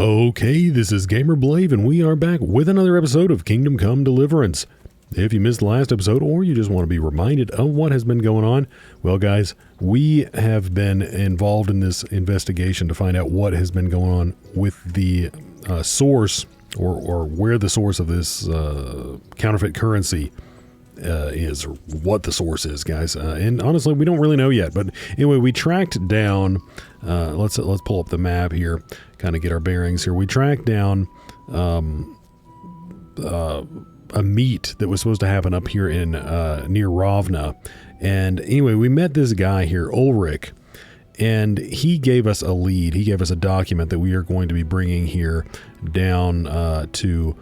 Okay, this is Gamer Blave, and we are back with another episode of Kingdom Come Deliverance. If you missed the last episode, or you just want to be reminded of what has been going on, well, guys, we have been involved in this investigation to find out what has been going on with the source, or where the source of this counterfeit currency is, or what the source is, guys. And honestly, we don't really know yet. But anyway, we tracked down. Let's pull up the map here, kind of get our bearings here. We tracked down a meet that was supposed to happen up here in near Ravna. And anyway, we met this guy here, Ulrich, and he gave us a lead. He gave us a document that we are going to be bringing here down to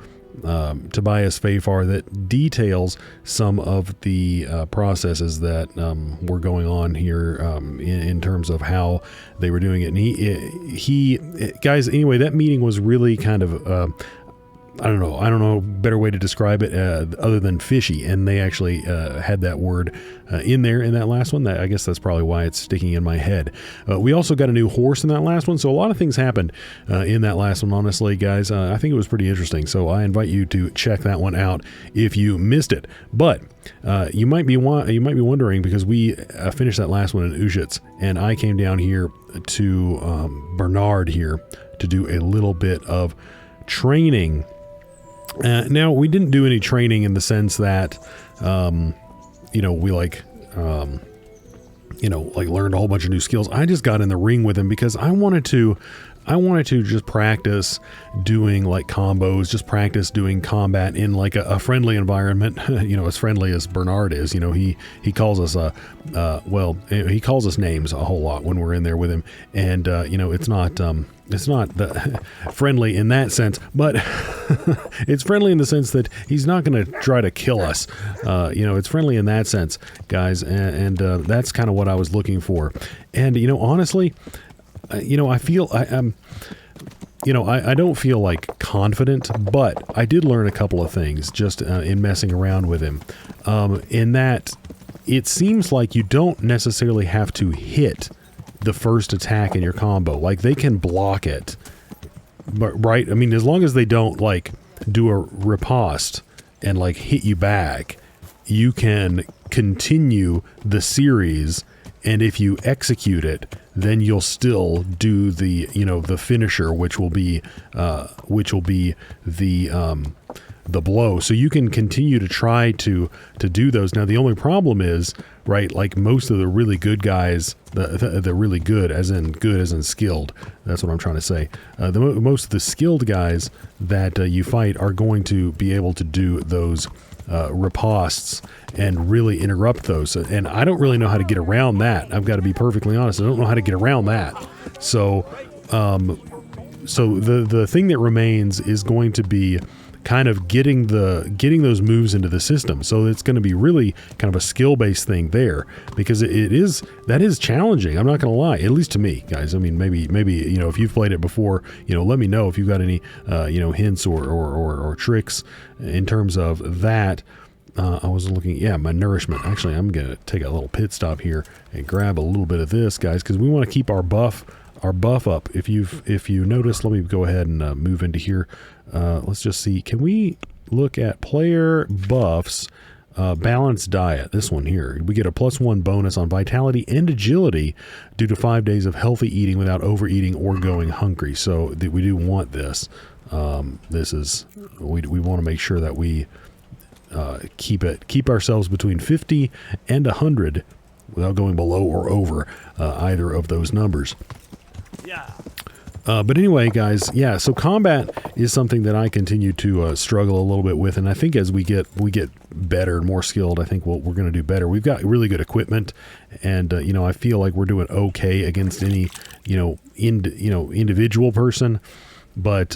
Tobias Fafar that details some of the processes that were going on here in terms of how they were doing it. And he guys, anyway, that meeting was really kind of I don't know a better way to describe it other than fishy, and they actually had that word in there in that last one. I guess that's probably why it's sticking in my head. We also got a new horse in that last one, so a lot of things happened in that last one, honestly, guys. I think it was pretty interesting, so I invite you to check that one out if you missed it. But you might be wondering, because we finished that last one in Ujits, and I came down here to Bernard here to do a little bit of training. Now, we didn't do any training in the sense that, we learned a whole bunch of new skills. I just got in the ring with him because I wanted to just practice doing like combos, just practice doing combat in like a friendly environment, as friendly as Bernard is. He calls us, he calls us names a whole lot when we're in there with him. And, it's not the friendly in that sense, but it's friendly in the sense that he's not going to try to kill us. It's friendly in that sense, guys. And that's kind of what I was looking for. And, honestly, I feel I don't feel like confident, but I did learn a couple of things just in messing around with him. In that it seems like you don't necessarily have to hit the first attack in your combo. Like, they can block it, but right? I mean, as long as they don't like do a riposte and like hit you back, you can continue the series. And if you execute it, then you'll still do the finisher, which will be the blow. So you can continue to try to do those. Now, the only problem is, right, like most of the really good guys, the really good as in skilled, that's what I'm trying to say. Most of the skilled guys that you fight are going to be able to do those ripostes and really interrupt those. And I don't really know how to get around that. I've got to be perfectly honest. I don't know how to get around that. So the thing that remains is going to be kind of getting those moves into the system. So it's going to be really kind of a skill-based thing there, because that is challenging. I'm not going to lie, at least to me, guys. I mean, maybe if you've played it before, let me know if you've got any hints or tricks in terms of that. I was looking, my nourishment. Actually, I'm going to take a little pit stop here and grab a little bit of this, guys, because we want to keep our buff up. If you notice, let me go ahead and move into here. Let's just see. Can we look at player buffs, balanced diet? This one here. We get a +1 bonus on vitality and agility due to 5 days of healthy eating without overeating or going hungry. So we do want this. We want to make sure that we keep ourselves between 50 and 100 without going below or over either of those numbers. Yeah. But anyway, guys, so combat is something that I continue to struggle a little bit with, and I think as we get better and more skilled, I think we're going to do better. We've got really good equipment, and I feel like we're doing okay against any individual person, but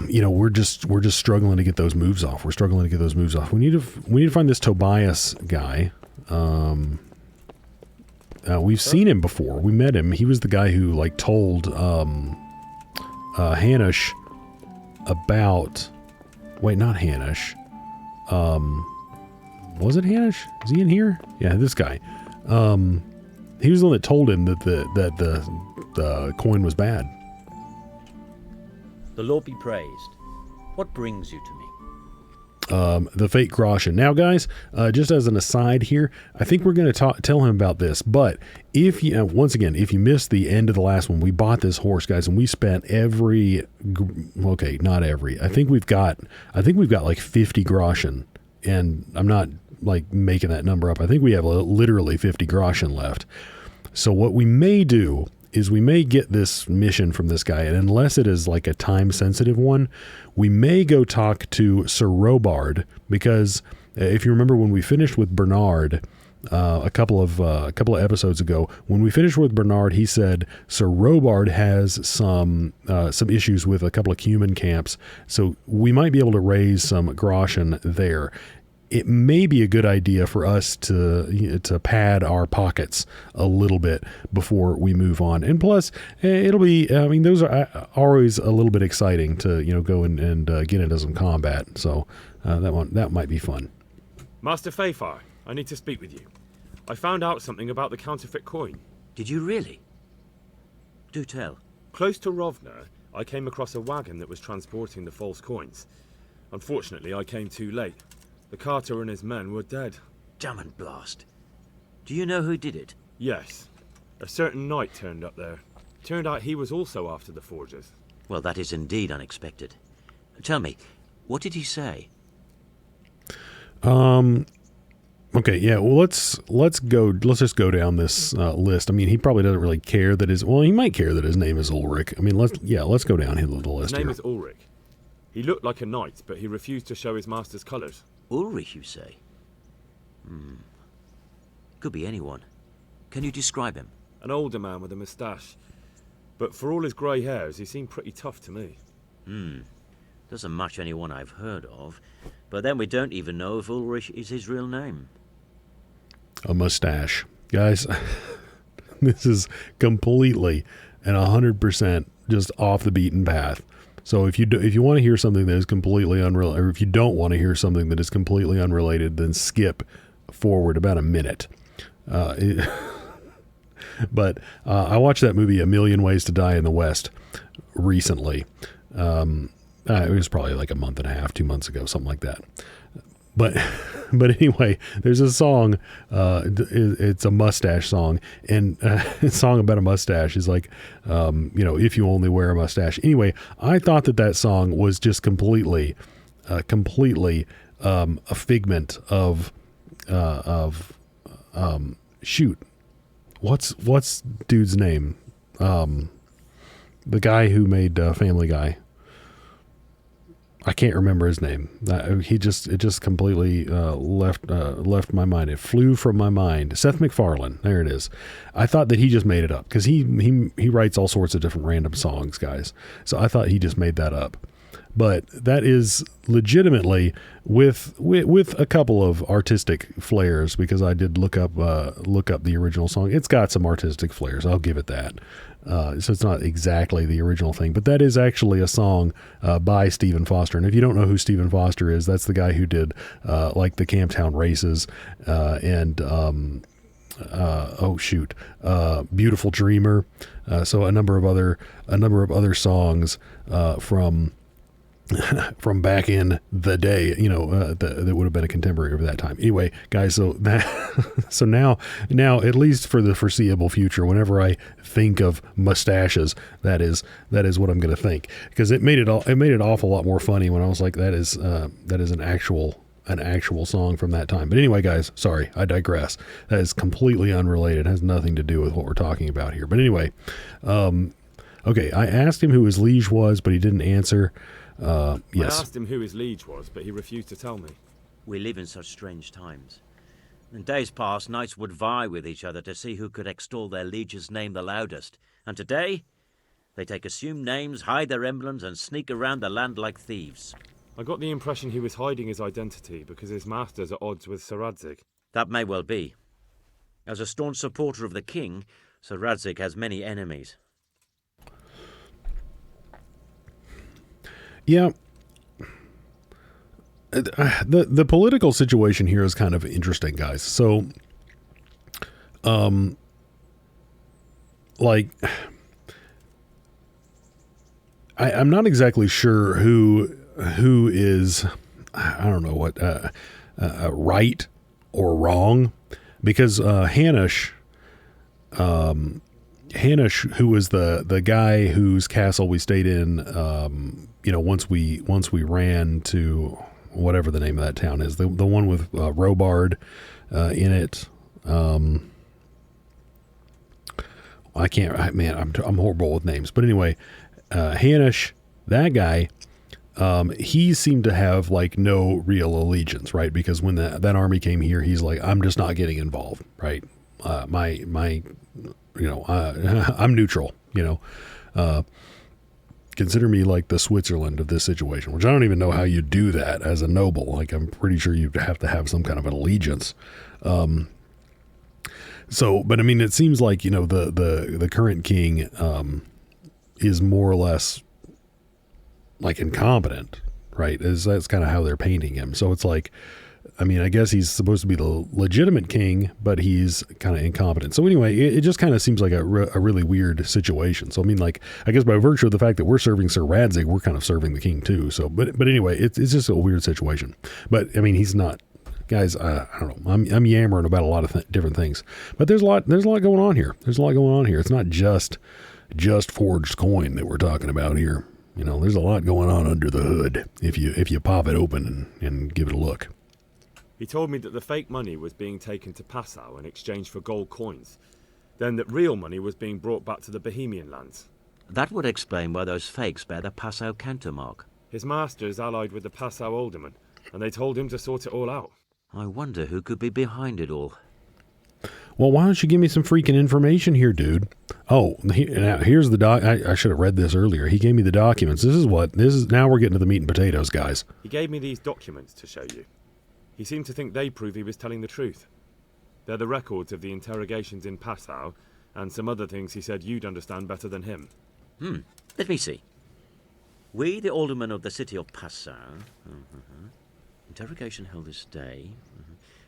we're just struggling to get those moves off. We need to find this Tobias guy. We've seen him before. We met him. He was the guy who told Hanush about. Wait, not Hanush. Was it Hanush? Is he in here? Yeah, this guy. He was the one that told him that the coin was bad. The Lord be praised. What brings you to me? The fake Groschen. Now, guys, just as an aside here, I think we're going to tell him about this. But if you, once again, if you missed the end of the last one, we bought this horse, guys, and we spent not every. I think we've got like 50 Groschen, and I'm not like making that number up. I think we have literally 50 Groschen left. So what we may do is we may get this mission from this guy, and unless it is like a time-sensitive one, we may go talk to Sir Robard, because if you remember when we finished with Bernard a couple of episodes ago, when we finished with Bernard, he said Sir Robard has some issues with a couple of Cuman camps, so we might be able to raise some Groschen there. It may be a good idea for us to pad our pockets a little bit before we move on. And plus, it'll be, I mean, those are always a little bit exciting to, go and get into some combat. So that might be fun. Master Fayfire, I need to speak with you. I found out something about the counterfeit coin. Did you really? Do tell. Close to Rovna, I came across a wagon that was transporting the false coins. Unfortunately, I came too late. The carter and his men were dead. Damn and blast. Do you know who did it? Yes. A certain knight turned up there. Turned out he was also after the forgers. Well, that is indeed unexpected. Tell me, what did he say? Okay, yeah, well, let's just go down this list. I mean, he probably doesn't really care that he might care that his name is Ulrich. I mean, let's go down the list. His name here. is Ulrich. He looked like a knight, but he refused to show his master's colours. Ulrich, you say? Could be anyone. Can you describe him? An older man with a moustache. But for all his grey hairs, he seemed pretty tough to me. Doesn't match anyone I've heard of. But then we don't even know if Ulrich is his real name. A mustache. Guys, this is completely and 100% just off the beaten path. So if you want to hear something that is completely unrelated, or if you don't want to hear something that is completely unrelated, then skip forward about a minute. But I watched that movie A Million Ways to Die in the West recently. It was probably like a month and a half, 2 months ago, something like that. But anyway, there's a song, it's a mustache song, and a song about a mustache is like, if you only wear a mustache. Anyway, I thought that song was just completely a figment of shoot, what's dude's name? The guy who made Family Guy. I can't remember his name. It just completely left my mind. It flew from my mind. Seth MacFarlane. There it is. I thought that he just made it up because he writes all sorts of different random songs, guys. So I thought he just made that up. But that is legitimately with a couple of artistic flares, because I did look up the original song. It's got some artistic flares. I'll give it that. So it's not exactly the original thing, but that is actually a song by Stephen Foster. And if you don't know who Stephen Foster is, that's the guy who did like the Camptown Races and Beautiful Dreamer. So a number of other songs from back in the day, that would have been a contemporary of that time. Anyway, guys, so now at least for the foreseeable future, whenever I think of mustaches, that is what I'm going to think, because it made it an awful lot more funny when I was like, that is an actual song from that time. But anyway, guys, sorry, I digress. That is completely unrelated. It has nothing to do with what we're talking about here. But anyway, okay, I asked him who his liege was, but he didn't answer. Yes. I asked him who his liege was, but he refused to tell me. We live in such strange times. In days past, knights would vie with each other to see who could extol their liege's name the loudest. And today, they take assumed names, hide their emblems, and sneak around the land like thieves. I got the impression he was hiding his identity because his master's at odds with Sir Radzig. That may well be. As a staunch supporter of the king, Sir Radzig has many enemies. Yeah. The political situation here is kind of interesting, guys. So, I'm not exactly sure who is, I don't know what, right or wrong, because Hanish, who was the guy whose castle we stayed in, once we ran to whatever the name of that town is, the one with Robard in it. I'm horrible with names, but anyway, Hanish, that guy, he seemed to have like no real allegiance, right? Because when that army came here, he's like, I'm just not getting involved, right? I'm neutral, consider me like the Switzerland of this situation, which I don't even know how you do that as a noble. Like, I'm pretty sure you'd have to have some kind of an allegiance. But I mean, it seems like, the current king, is more or less like incompetent, right? That's kind of how they're painting him. So it's like, I mean, I guess he's supposed to be the legitimate king, but he's kind of incompetent. So anyway, it just kind of seems like a really weird situation. So I mean, like, I guess by virtue of the fact that we're serving Sir Radzig, we're kind of serving the king too. So, but anyway, it's just a weird situation. But I mean, he's not, guys. I don't know. I'm yammering about a lot of different things, but there's a lot going on here. There's a lot going on here. It's not just forged coin that we're talking about here. There's a lot going on under the hood if you pop it open and give it a look. He told me that the fake money was being taken to Passau in exchange for gold coins, then that real money was being brought back to the Bohemian lands. That would explain why those fakes bear the Passau countermark. His master is allied with the Passau alderman, and they told him to sort it all out. I wonder who could be behind it all. Well, why don't you give me some freaking information here, dude? Oh, here's the doc. I should have read this earlier. He gave me the documents. Now we're getting to the meat and potatoes, guys. He gave me these documents to show you. He seemed to think they prove he was telling the truth. They're the records of the interrogations in Passau, and some other things he said you'd understand better than him. Let me see. We, the aldermen of the city of Passau, interrogation held this day,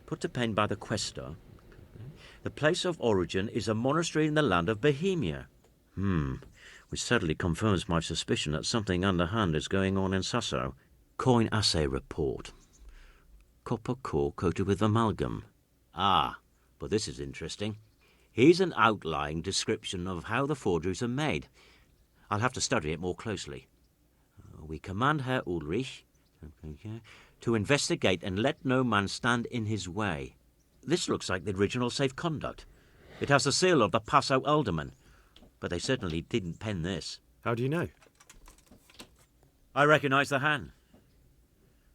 put to pen by the quaestor. The place of origin is a monastery in the land of Bohemia. Which certainly confirms my suspicion that something underhand is going on in Sasso. Coin assay report. Copper core coated with amalgam. But this is interesting. Here's an outline description of how the forgeries are made. I'll have to study it more closely. We command Herr Ulrich to investigate and let no man stand in his way. This looks like the original safe conduct. It has the seal of the Passau alderman, but they certainly didn't pen this. How do you know? I recognize the hand.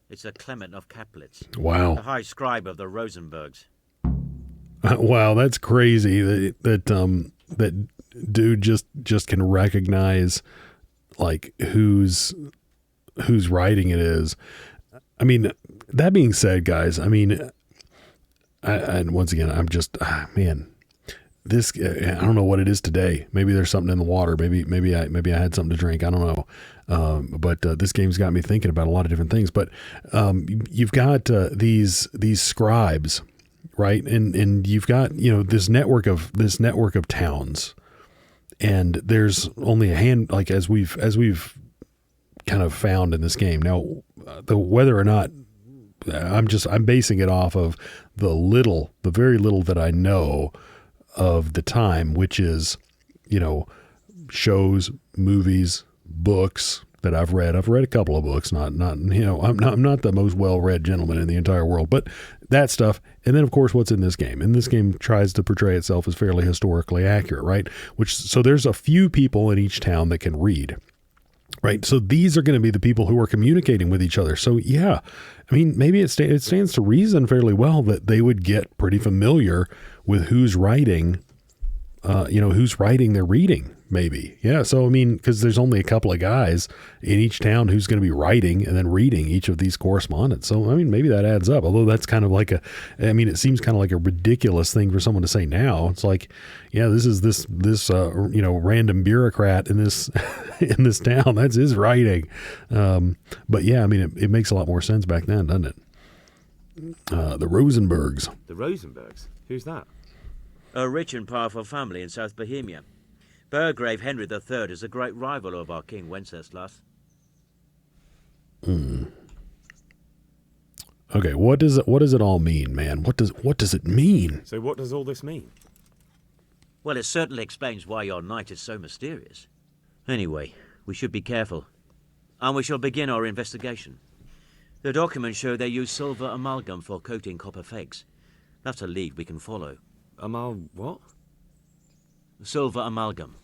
It's a Clement of Caplitz. Wow. The high scribe of the Rosenbergs. Wow, that's crazy that dude just can recognize like whose writing it is. I mean, that being said, guys, I mean, and once again, I'm just, man, this, I don't know what it is today. Maybe there's something in the water. Maybe I had something to drink. I don't know. But this game's got me thinking about a lot of different things. But you've got these scribes, right? And you've got, this network of towns, and there's only a hand, like as we've kind of found in this game. Now, whether or not, I'm basing it off of the very little that I know of the time, which is, shows, movies, books that I've read. I've read a couple of books, I'm not the most well-read gentleman in the entire world, but that stuff. And then of course, what's in this game, and this game tries to portray itself as fairly historically accurate, right? So there's a few people in each town that can read. Right. So these are going to be the people who are communicating with each other. So, yeah, I mean, maybe it stands to reason fairly well that they would get pretty familiar with who's writing their reading, maybe. Yeah. So, I mean, because there's only a couple of guys in each town who's going to be writing and then reading each of these correspondence. So, I mean, maybe that adds up. Although that's kind of like it seems kind of like a ridiculous thing for someone to say now. It's like, yeah, this is this random bureaucrat in this in this town. That's his writing. But yeah, I mean, it makes a lot more sense back then, doesn't it? The Rosenbergs. The Rosenbergs? Who's that? A rich and powerful family in South Bohemia. Burgrave Henry III is a great rival of our King Wenceslas. Okay, what does it all mean, man? What does it mean? So what does all this mean? Well, it certainly explains why your knight is so mysterious. Anyway, we should be careful. And we shall begin our investigation. The documents show they use silver amalgam for coating copper fakes. That's a lead we can follow. What? Silver amalgam.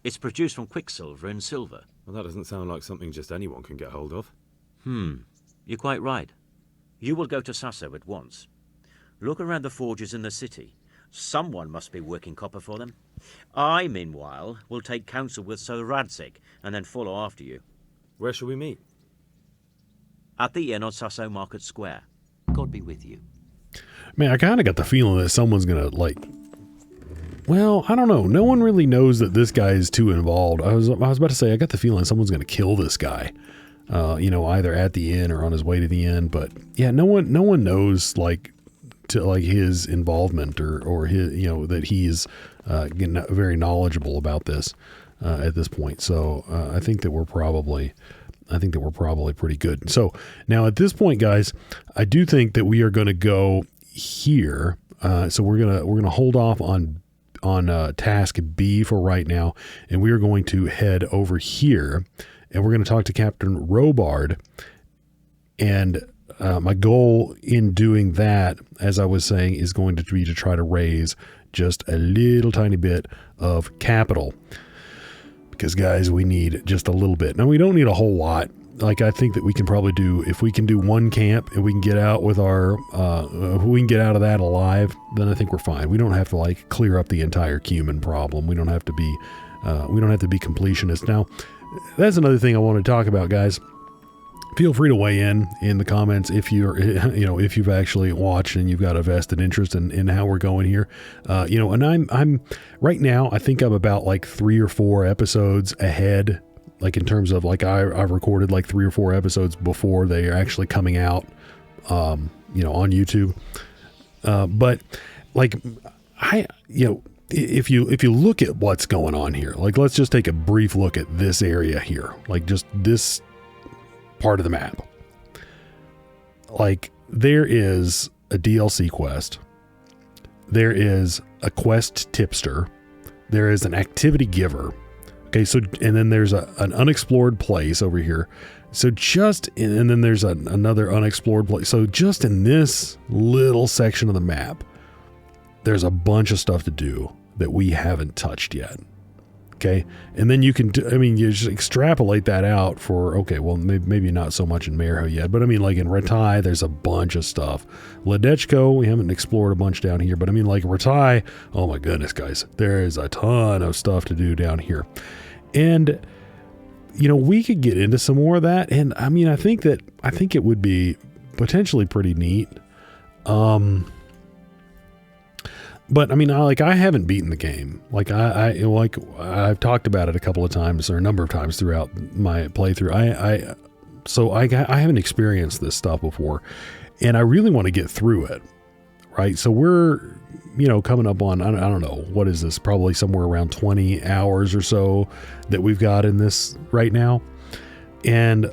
It's produced from quicksilver and silver. Well, that doesn't sound like something just anyone can get hold of. You're quite right. You will go to Sasso at once. Look around the forges in the city. Someone must be working copper for them. I, meanwhile, will take counsel with Sir Radzig and then follow after you. Where shall we meet? At the inn on Sasso Market Square. God be with you. Man, I kind of got the feeling that someone's going to, well, I don't know. No one really knows that this guy is too involved. I was about to say, I got the feeling someone's going to kill this guy, either at the inn or on his way to the inn. But yeah, no one knows his involvement or his, that he's very knowledgeable about this at this point. So I think that we're probably pretty good. So now at this point, guys, I do think that we are going to go here. So we're gonna hold off on task B for right now, and we are going to head over here, and we're going to talk to Captain Robard. And my goal in doing that, as I was saying, is going to be to try to raise just a little tiny bit of capital. Because, guys, we need just a little bit. Now, we don't need a whole lot. I think that we can probably do, if we can do one camp and we can get out with our, we can get out of that alive, then I think we're fine. We don't have to clear up the entire Cuman problem. We don't have to be completionists. Now, that's another thing I want to talk about, guys. Feel free to weigh in the comments if if you've actually watched and you've got a vested interest in how we're going here. And I'm right now, I think I'm about 3 or 4 episodes ahead. In terms of I've recorded 3 or 4 episodes before they are actually coming out, on YouTube. But if you look at what's going on here, let's just take a brief look at this area here, just this part of the map. There is a DLC quest. There is a quest tipster. There is an activity giver. Okay, so, and then there's an unexplored place over here. So and then there's another unexplored place. So just in this little section of the map, there's a bunch of stuff to do that we haven't touched yet. Okay, and then you can, you just extrapolate that out for, okay, well, maybe not so much in Merho yet, but in Ratai, there's a bunch of stuff. Ledechko, we haven't explored a bunch down here, but Ratai, oh my goodness, guys, there is a ton of stuff to do down here. And, we could get into some more of that, and I think it would be potentially pretty neat. But I haven't beaten the game. I've talked about it a couple of times or a number of times throughout my playthrough. I haven't experienced this stuff before, and I really want to get through it. Right. So we're, coming up on, I don't know, what is this? Probably somewhere around 20 hours or so that we've got in this right now. And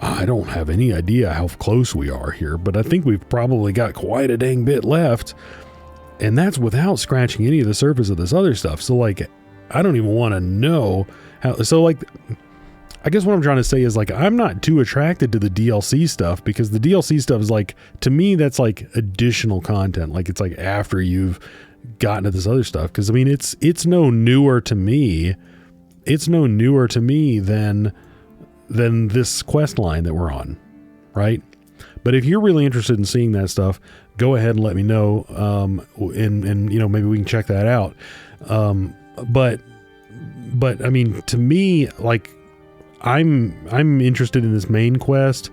I don't have any idea how close we are here, but I think we've probably got quite a dang bit left. And that's without scratching any of the surface of this other stuff. So I don't even want to know how, so I guess what I'm trying to say is I'm not too attracted to the DLC stuff, because the DLC stuff is to me, that's additional content. It's after you've gotten to this other stuff. Cause it's no newer to me. It's no newer to me than this quest line that we're on. Right. But if you're really interested in seeing that stuff, go ahead and let me know. And maybe we can check that out. But to me, I'm interested in this main quest,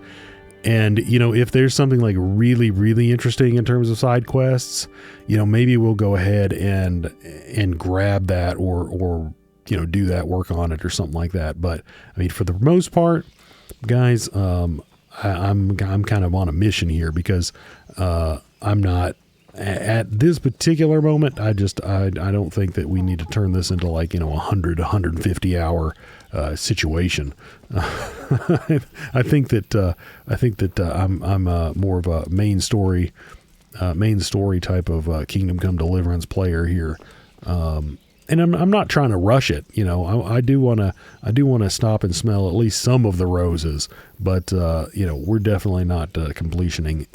and if there's something really, really interesting in terms of side quests, maybe we'll go ahead and grab that or do that, work on it or something like that. But for the most part, guys, I'm kind of on a mission here, because I'm not at this particular moment, I don't think that we need to turn this into like, 150 hour situation. I think that I'm more of a main story type of Kingdom Come Deliverance player here. And I'm not trying to rush it. I do want to stop and smell at least some of the roses, but we're definitely not completionisting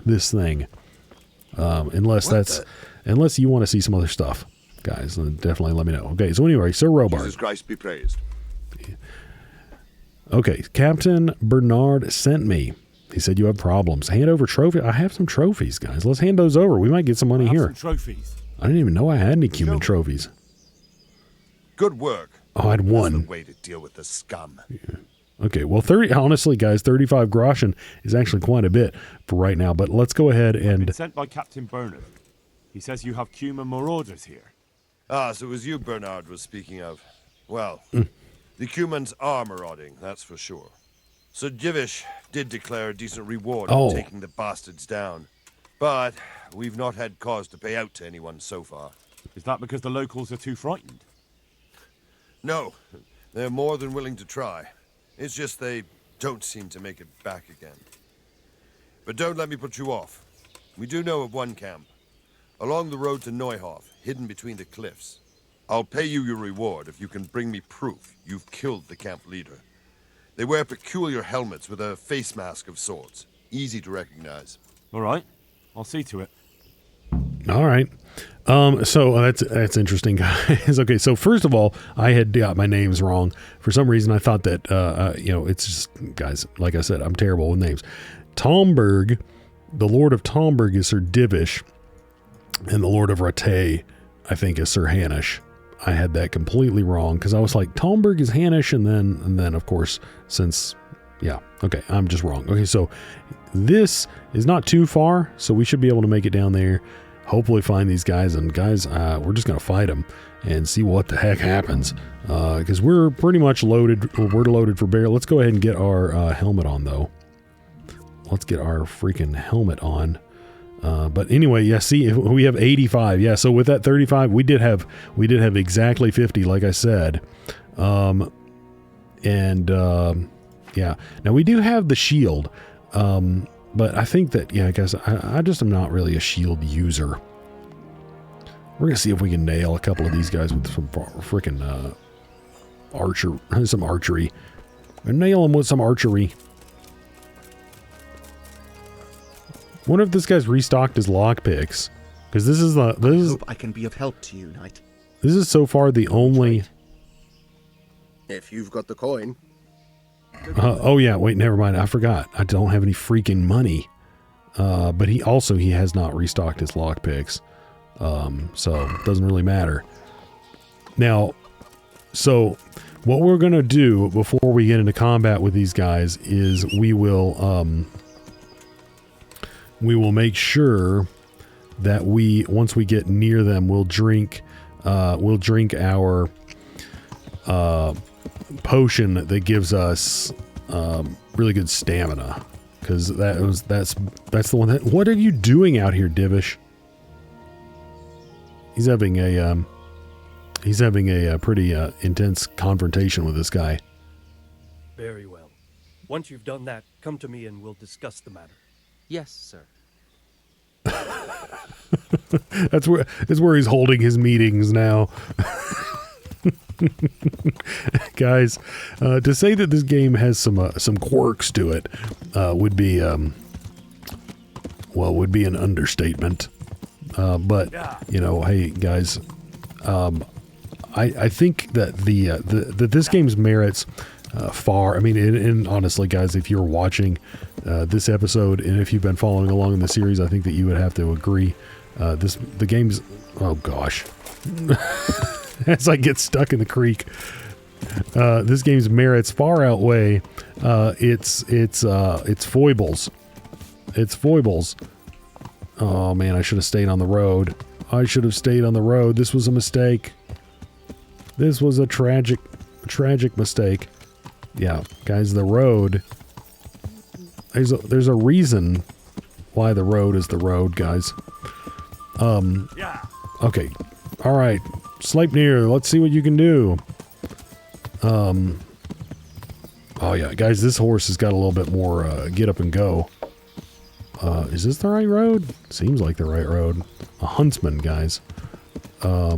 this thing. Unless you want to see some other stuff, guys, then definitely let me know. Okay, so anyway, Sir Robard. Jesus Christ be praised. Okay, Captain Bernard sent me. He said you have problems. Hand over trophy. I have some trophies, guys. Let's hand those over. We might get some money here. Some trophies. I didn't even know I had any Cuman trophies. Good work. Oh, I had one. That's the way to deal with the scum. Yeah. Okay, well, honestly, guys, 35 groschen is actually quite a bit for right now, but let's go ahead and... Been sent by Captain Bernard. He says you have Cuman marauders here. Ah, so it was you Bernard was speaking of. Well, the Cumans are marauding, that's for sure. So Divish did declare a decent reward for taking the bastards down. But we've not had cause to pay out to anyone so far. Is that because the locals are too frightened? No, they're more than willing to try. It's just they don't seem to make it back again. But don't let me put you off. We do know of one camp. Along the road to Neuhof, hidden between the cliffs. I'll pay you your reward if you can bring me proof you've killed the camp leader. They wear peculiar helmets with a face mask of sorts. Easy to recognize. All right. I'll see to it. All right. So that's interesting, guys. Okay, so first of all, I had got my names wrong. For some reason, I thought that, it's just, guys, like I said, I'm terrible with names. Tomberg, the Lord of Tomberg is Sir Divish, and the Lord of Rattay, I think, is Sir Hanish. I had that completely wrong, because I was like, Tomberg is Hanish, and then, of course, I'm just wrong. Okay, so this is not too far, so we should be able to make it down there. Hopefully find these guys, and guys, we're just going to fight them and see what the heck happens, because we're pretty much loaded. We're loaded for bear. Let's go ahead and get our helmet on, though. Let's get our freaking helmet on. But anyway, yeah, see, we have 85. Yeah, so with that 35, we did have exactly 50, like I said. Yeah. Now we do have the shield. But I think that, yeah, guys, I just am not really a shield user. We're going to see if we can nail a couple of these guys with some freaking some archery. And nail them with some archery. Wonder if this guy's restocked his lockpicks. Because this is I hope I can be of help to you, Knight. This is so far the only... If you've got the coin. Oh yeah, wait, never mind. I forgot. I don't have any freaking money. But he has not restocked his lockpicks. So it doesn't really matter. Now, so what we're going to do before we get into combat with these guys is we will make sure that once we get near them, we'll drink our potion that gives us really good stamina, because that's the one that... What are you doing out here, Divish? He's having a pretty intense confrontation with this guy. Very well. Once you've done that, come to me and we'll discuss the matter. Yes, sir. That's where he's holding his meetings now. Guys, to say that this game has some quirks to it would be an understatement. But hey guys, I think that that this game's merits far. I mean, and honestly, guys, if you're watching this episode and if you've been following along in the series, I think that you would have to agree. The game's... Oh gosh. As I get stuck in the creek, this game's merits far outweigh its foibles. Its foibles. Oh man, I should have stayed on the road. This was a mistake. This was a tragic mistake. Yeah, guys, the road. There's a reason why the road is the road, guys. Okay. All right. Sleipnir, let's see what you can do. Oh yeah, guys, this horse has got a little bit more get up and go. Is this the right road? Seems like the right road. A huntsman, guys. Now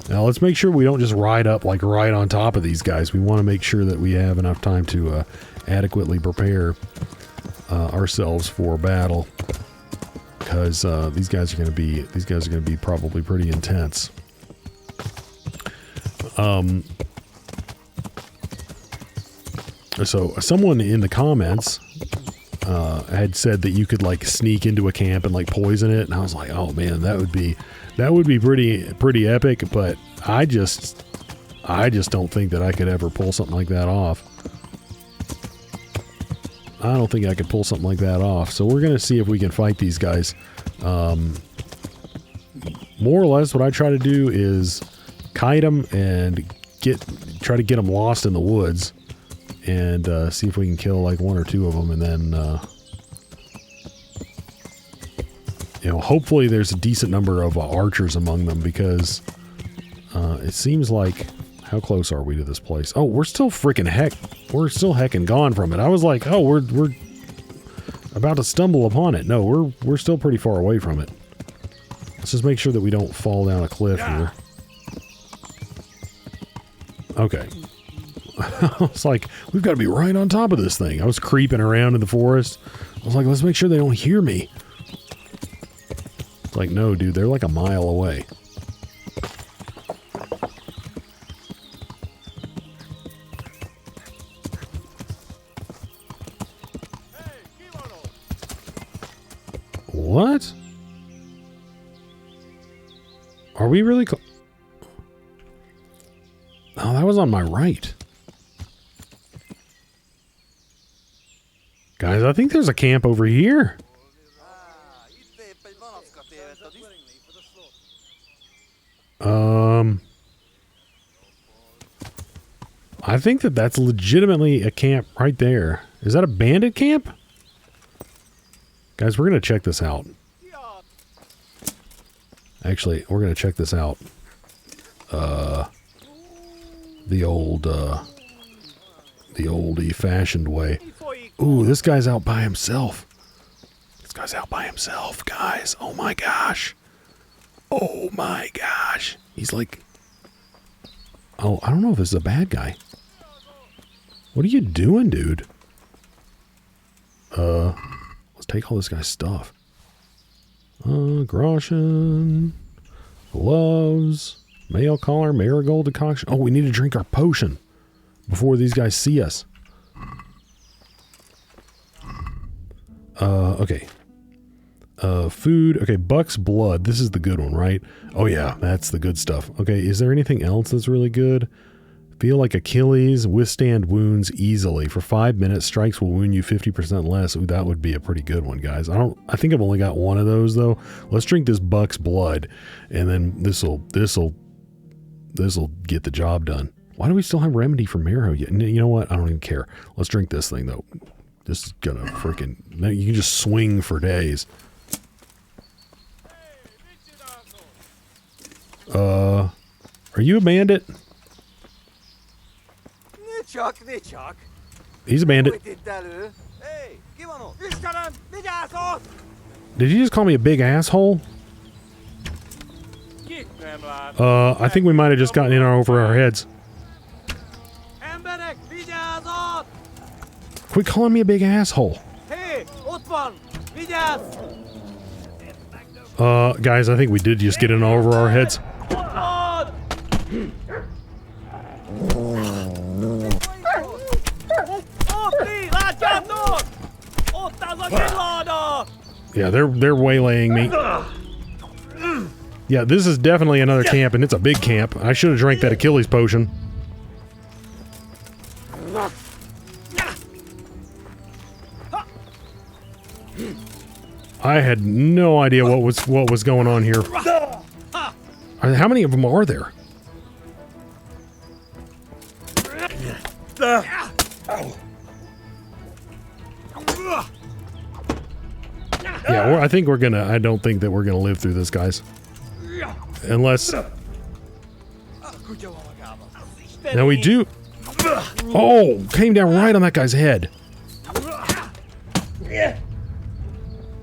let's make sure we don't just ride up like right on top of these guys. We want to make sure that we have enough time to adequately prepare ourselves for battle, because these guys are going to be probably pretty intense. So someone in the comments had said that you could like sneak into a camp and like poison it, and I was like, oh man, that would be pretty epic. But I just don't think that I could ever pull something like that off. I don't think I could pull something like that off. So we're gonna see if we can fight these guys. More or less, what I try to do is kite them and try to get them lost in the woods, and see if we can kill like one or two of them, and then you know, hopefully there's a decent number of archers among them, because it seems like, how close are we to this place? Oh, we're still heckin' gone from it. I was like, oh, we're about to stumble upon it. No, we're still pretty far away from it. Let's just make sure that we don't fall down a cliff here. Okay. I was like, we've got to be right on top of this thing. I was creeping around in the forest. I was like, let's make sure they don't hear me. It's like, no, dude, they're like a mile away. What? Are we really Oh, that was on my right. Guys, I think there's a camp over here. I think that's legitimately a camp right there. Is that a bandit camp? Guys, we're going to check this out. Actually, we're going to check this out. The old-fashioned way. Ooh, this guy's out by himself. This guy's out by himself, guys. Oh my gosh. Oh my gosh. He's like... Oh, I don't know if this is a bad guy. What are you doing, dude? Let's take all this guy's stuff. Groschen. Gloves. Mail collar. Marigold Decoction. Oh, we need to drink our potion before these guys see us. Okay. Food. Okay, Buck's Blood. This is the good one, right? Oh yeah, that's the good stuff. Okay, is there anything else that's really good? Feel like Achilles. Withstand wounds easily. For 5 minutes, strikes will wound you 50% less. Ooh, that would be a pretty good one, guys. I think I've only got one of those, though. Let's drink this Buck's Blood, and then this'll get the job done. Why do we still have remedy for marrow yet? You know what? I don't even care. Let's drink this thing, though. This is gonna freaking... You can just swing for days. Are you a bandit? He's a bandit. Did you just call me a big asshole? I think we might have just gotten in over our heads. Quit calling me a big asshole. Guys, I think we did just get in over our heads. Yeah, they're waylaying me. Yeah, this is definitely another camp, and it's a big camp. I should have drank that Achilles potion. I had no idea what was going on here. How many of them are there? Yeah, I think we're gonna... I don't think that we're gonna live through this, guys. Unless... Now we do... Oh! Came down right on that guy's head.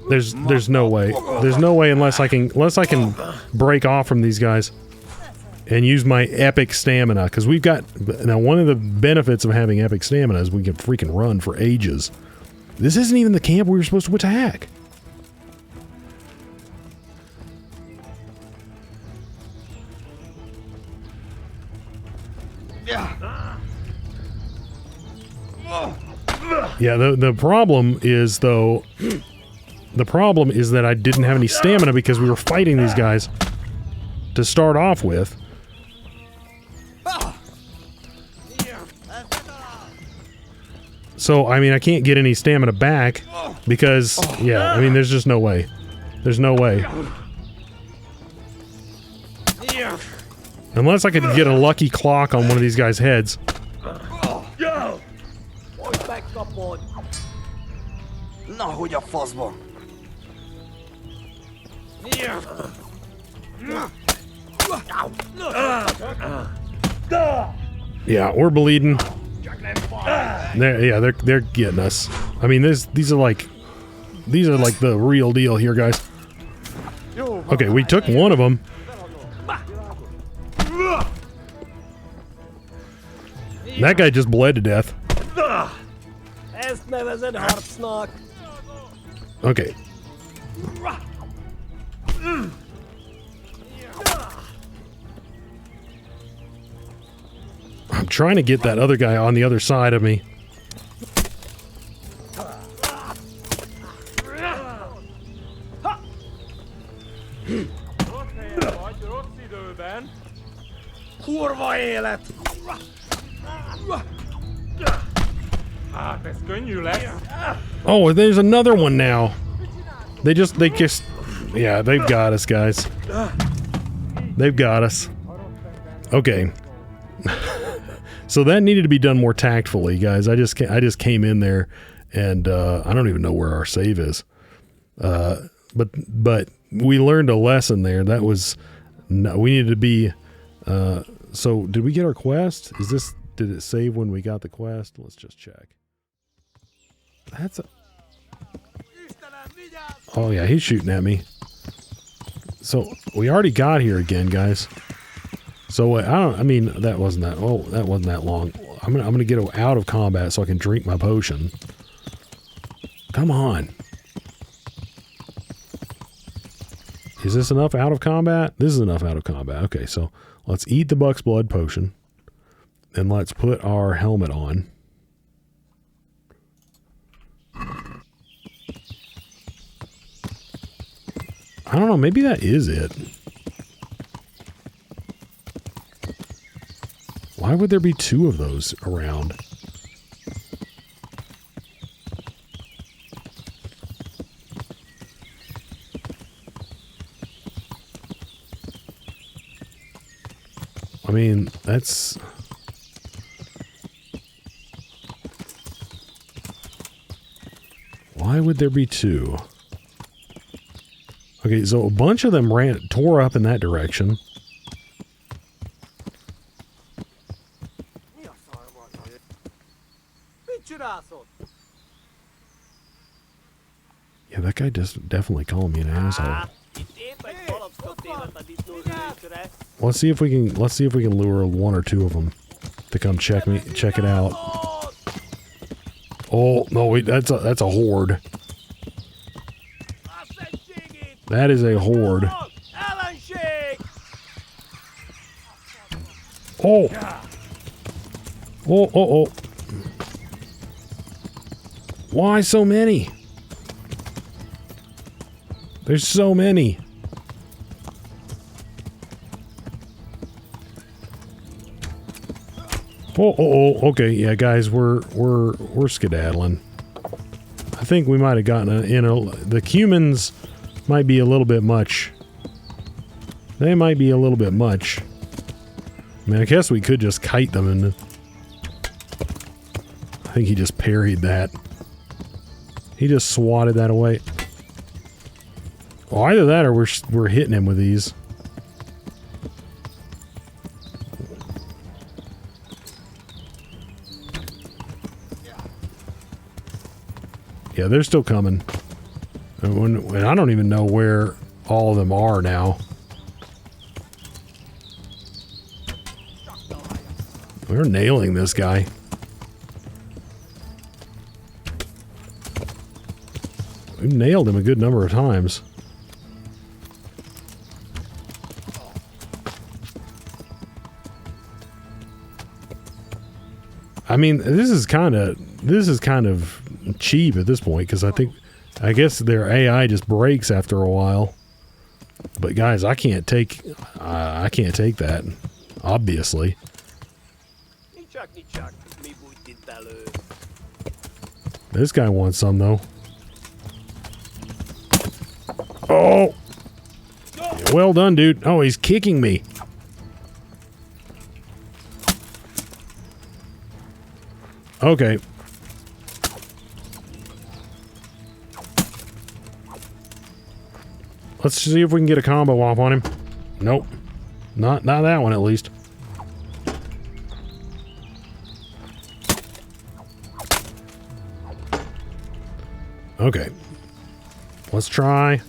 There's no way. There's no way unless I can break off from these guys and use my epic stamina, because we've got... Now, one of the benefits of having epic stamina is we can freaking run for ages. This isn't even the camp we were supposed to attack. Yeah, the problem is, though... The problem is that I didn't have any stamina because we were fighting these guys to start off with. So, I mean, I can't get any stamina back because, yeah, I mean, there's just no way. There's no way. Unless I could get a lucky clock on one of these guys' heads. Yeah, we're bleeding. They're getting us. I mean, these are like the real deal here, guys. Okay, we took one of them. That guy just bled to death. Okay. I'm trying to get that other guy on the other side of me. Oh, there's another one now. They just, yeah, they've got us, guys. They've got us. Okay. So that needed to be done more tactfully, guys. I just came in there, and I don't even know where our save is. But we learned a lesson there. That was, no, we needed to be. So did we get our quest? Did it save when we got the quest? Let's just check. That's a... Oh yeah, he's shooting at me. So we already got here again, guys. So I mean, that wasn't that long. I'm gonna get out of combat so I can drink my potion. Come on. Is this enough out of combat? This is enough out of combat. Okay, so let's eat the Buck's Blood potion. And let's put our helmet on. I don't know, maybe that is it. Why would there be two of those around? I mean, that's... Why would there be two? Okay, so a bunch of them tore up in that direction. Yeah, that guy definitely calling me an asshole. Let's see if we can lure one or two of them to come check it out. Oh no, wait, that's a horde. That is a horde. Oh. Oh. Why so many? There's so many. Oh, okay, yeah, guys, we're skedaddling. I think we might have gotten the Cumans might be a little bit much. They might be a little bit much. I mean, I guess we could just kite them, and I think he just parried that. He just swatted that away. Well, either that or we're hitting him with these. Yeah, they're still coming. And I don't even know where all of them are now. We're nailing this guy. We've nailed him a good number of times. I mean, this is kind of cheap at this point because I guess their AI just breaks after a while. But guys, I can't take that, obviously. This guy wants some though. Oh, well done, dude. Oh, he's kicking me. Okay. Let's see if we can get a combo off on him. Nope. Not that one, at least. Okay. Let's try.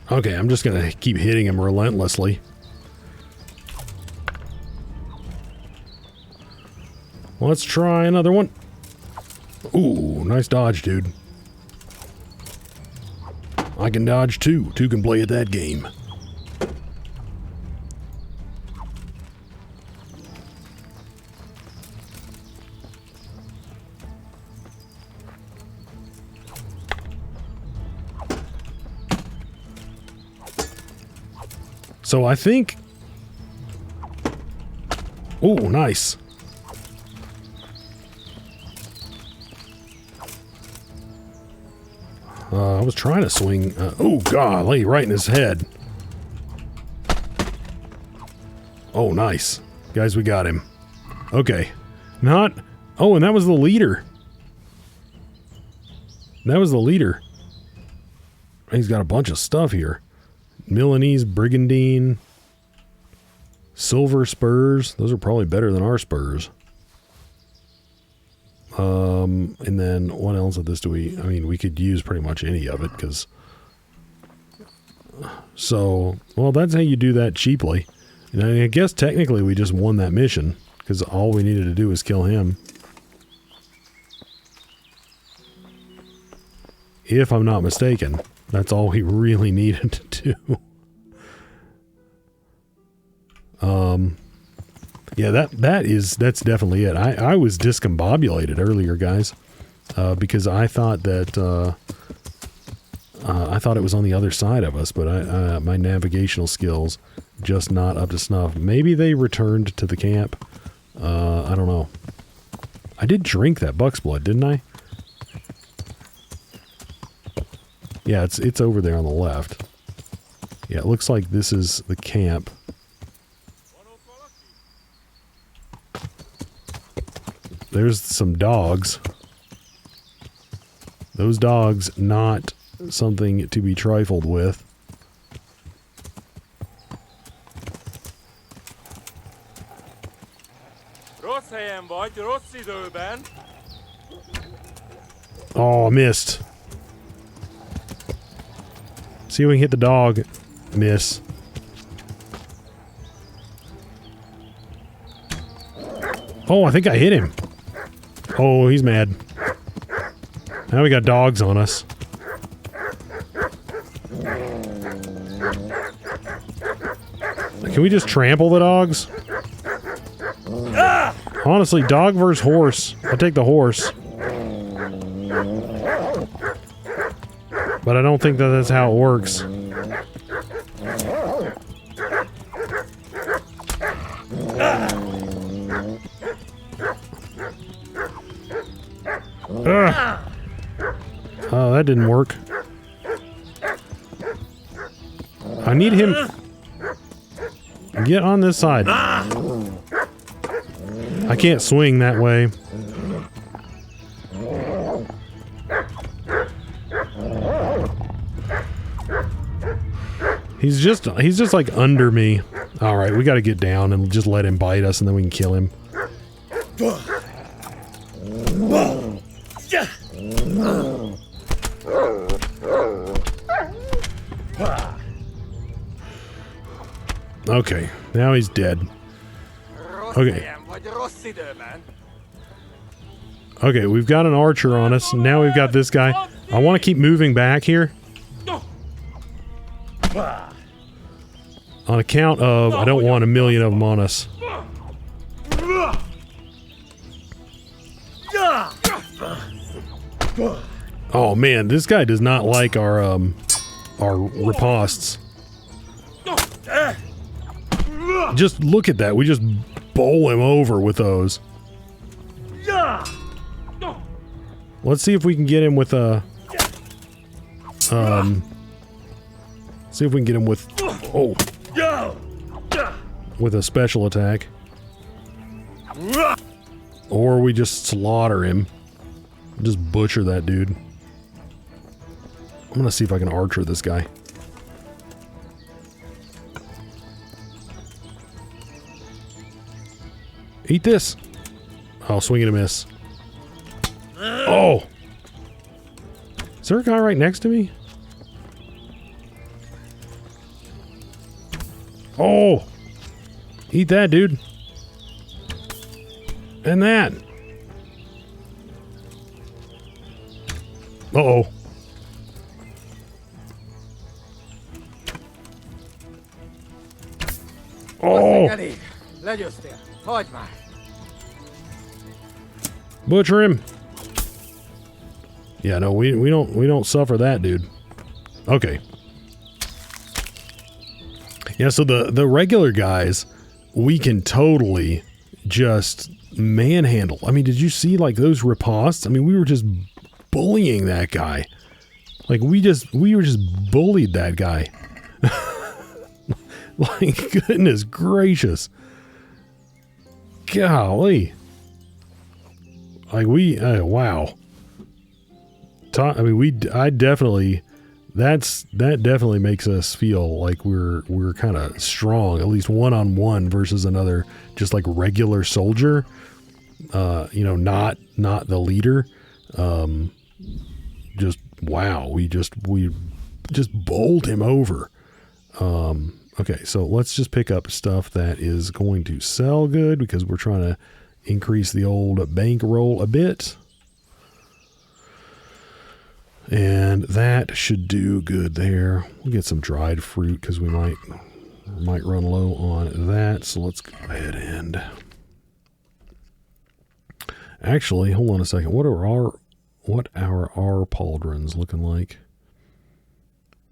Okay, I'm just gonna keep hitting him relentlessly. Let's try another one. Ooh, nice dodge, dude. I can dodge too. Two can play at that game. So I think... Ooh, nice. I was trying to swing... oh, golly, right in his head. Oh, nice. Guys, we got him. Okay. Not... Oh, and that was the leader. That was the leader. He's got a bunch of stuff here. Milanese Brigandine. Silver spurs. Those are probably better than our spurs. And then what else of this do we... I mean, we could use pretty much any of it, because... So, well, that's how you do that cheaply. And I guess technically we just won that mission, because all we needed to do was kill him. If I'm not mistaken. That's all he really needed to do. Yeah, that's definitely it. I was discombobulated earlier, guys, because I thought that I thought it was on the other side of us, but my navigational skills just not up to snuff. Maybe they returned to the camp. I don't know. I did drink that buck's blood, didn't I? Yeah, it's over there on the left. Yeah, it looks like this is the camp. There's some dogs. Those dogs, not something to be trifled with. Oh, I missed. See if we can hit the dog. Miss. Oh, I think I hit him. Oh, he's mad. Now we got dogs on us. Can we just trample the dogs? Honestly, dog versus horse. I take the horse. But I don't think that that's how it works. Oh, that didn't work. I need him. Get on this side. I can't swing that way. He's just like under me. All right, we got to get down and just let him bite us, and then we can kill him. Okay, now he's dead. Okay. Okay, we've got an archer on us. Now we've got this guy. I want to keep moving back here. On account of, I don't want a million of them on us. Oh man, this guy does not like our ripostes. Just look at that. We just bowl him over with those. Let's see if we can get him with a... see if we can get him with... Oh. With a special attack. Or we just slaughter him. Just butcher that dude. I'm gonna see if I can archer this guy. Eat this! Oh, swing and a miss. Oh! Is there a guy right next to me? Oh! Eat that, dude. And that. Uh-oh. Oh! Butcher him. Yeah, no, we don't suffer that, dude. Okay. Yeah, so the regular guys, we can totally just manhandle. I mean, did you see like those ripostes? I mean, we were just bullying that guy. Like we were just bullied that guy. Like, goodness gracious. Golly. Like wow. I mean, I definitely, that definitely makes us feel like we're kind of strong, at least one-on-one versus another, just like regular soldier. You know, not the leader. Just, wow. We just bowled him over. Okay, so let's just pick up stuff that is going to sell good because we're trying to increase the old bankroll a bit. And that should do good there. We'll get some dried fruit because we might run low on that. So let's go ahead and... Actually, hold on a second. What are our pauldrons looking like?